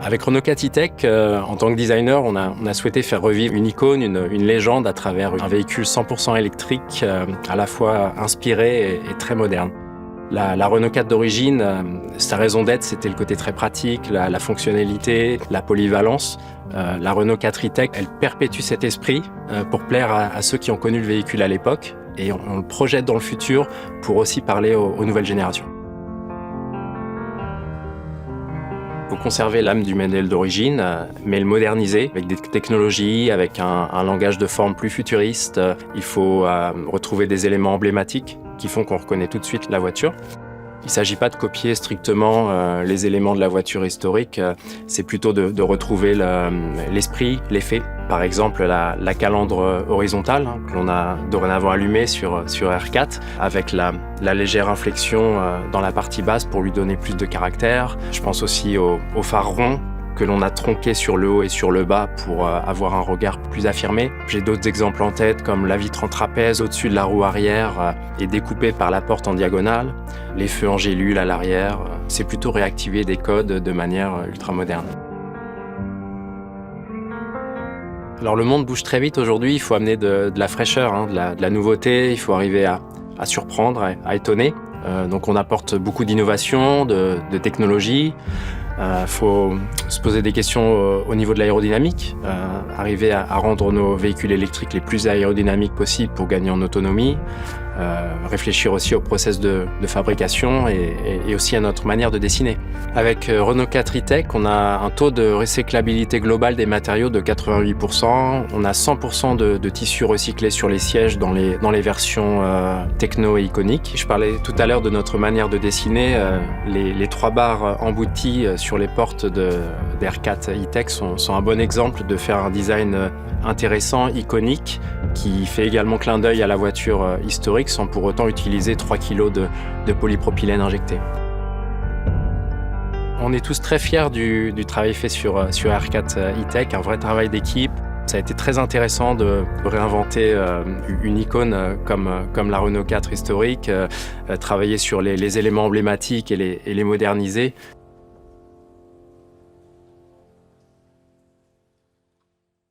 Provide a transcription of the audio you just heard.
Avec Renault 4 E-Tech, en tant que designer, on a souhaité faire revivre une icône, une légende à travers un véhicule 100% électrique, à la fois inspiré et très moderne. La Renault 4 d'origine, sa raison d'être, c'était le côté très pratique, la fonctionnalité, la polyvalence. La Renault 4 E-Tech, elle perpétue cet esprit pour plaire à ceux qui ont connu le véhicule à l'époque, et on le projette dans le futur pour aussi parler aux nouvelles générations. Il faut conserver l'âme du modèle d'origine, mais le moderniser avec des technologies, avec un langage de forme plus futuriste. Il faut retrouver des éléments emblématiques qui font qu'on reconnaît tout de suite la voiture. Il ne s'agit pas de copier strictement les éléments de la voiture historique, c'est plutôt de retrouver l'esprit, l'effet. Par exemple, la calandre horizontale que l'on a dorénavant allumée sur R4 avec la légère inflexion dans la partie basse pour lui donner plus de caractère. Je pense aussi au phare rond que l'on a tronqué sur le haut et sur le bas pour avoir un regard plus affirmé. J'ai d'autres exemples en tête comme la vitre en trapèze au-dessus de la roue arrière et découpée par la porte en diagonale, les feux en gélule à l'arrière. C'est plutôt réactiver des codes de manière ultra moderne. Alors le monde bouge très vite aujourd'hui, il faut amener de la fraîcheur, de la nouveauté, il faut arriver à surprendre, à étonner. Donc on apporte beaucoup d'innovation, de technologie. Faut se poser des questions au niveau de l'aérodynamique, arriver à rendre nos véhicules électriques les plus aérodynamiques possibles pour gagner en autonomie, réfléchir aussi au process de fabrication et aussi à notre manière de dessiner. Avec Renault 4 E-Tech, on a un taux de recyclabilité globale des matériaux de 88%. On a 100% de tissus recyclés sur les sièges dans les versions techno et iconiques. Je parlais tout à l'heure de notre manière de dessiner. Les 3 barres embouties sur les portes d'R4 E-Tech sont un bon exemple de faire un design intéressant, iconique, qui fait également clin d'œil à la voiture historique sans pour autant utiliser 3 kg de polypropylène injecté. On est tous très fiers du travail fait sur R4 E-Tech, un vrai travail d'équipe. Ça a été très intéressant de réinventer une icône comme la Renault 4 historique, travailler sur les éléments emblématiques et les moderniser.